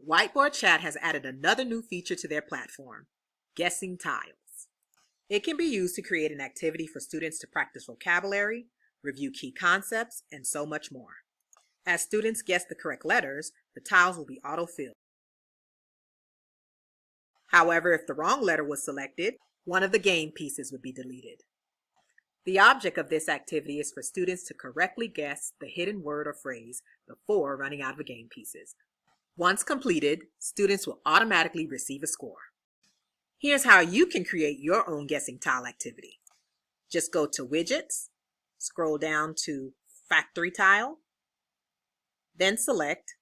Whiteboard.Chat has added another new feature to their platform, guessing tiles. It can be used to create an activity for students to practice vocabulary, review key concepts, and so much more. As students guess the correct letters, the tiles will be auto-filled. However, if the wrong letter was selected, one of the game pieces would be deleted. The object of this activity is for students to correctly guess the hidden word or phrase before running out of the game pieces. Once completed, students will automatically receive a score. Here's how you can create your own guessing tile activity. Just go to Widgets, scroll down to Factory Tile, then select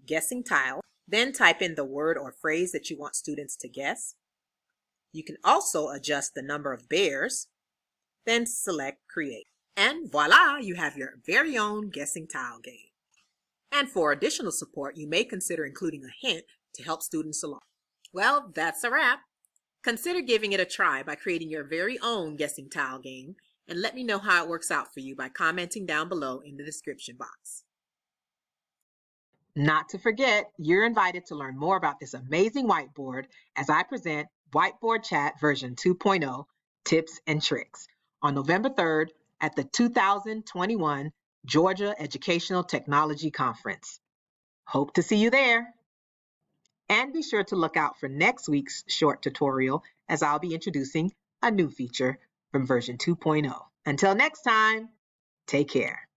Guessing Tile, then type in the word or phrase that you want students to guess. You can also adjust the number of bears, then select Create. And voila, you have your very own guessing tile game. And for additional support, you may consider including a hint to help students along. Well, that's a wrap. Consider giving it a try by creating your very own guessing tile game, and let me know how it works out for you by commenting down below in the description box. Not to forget, you're invited to learn more about this amazing whiteboard as I present Whiteboard.Chat version 2.0 Tips and Tricks on November 3rd at the 2021 Georgia Educational Technology Conference. Hope to see you there. And be sure to look out for next week's short tutorial as I'll be introducing a new feature from version 2.0. Until next time, take care.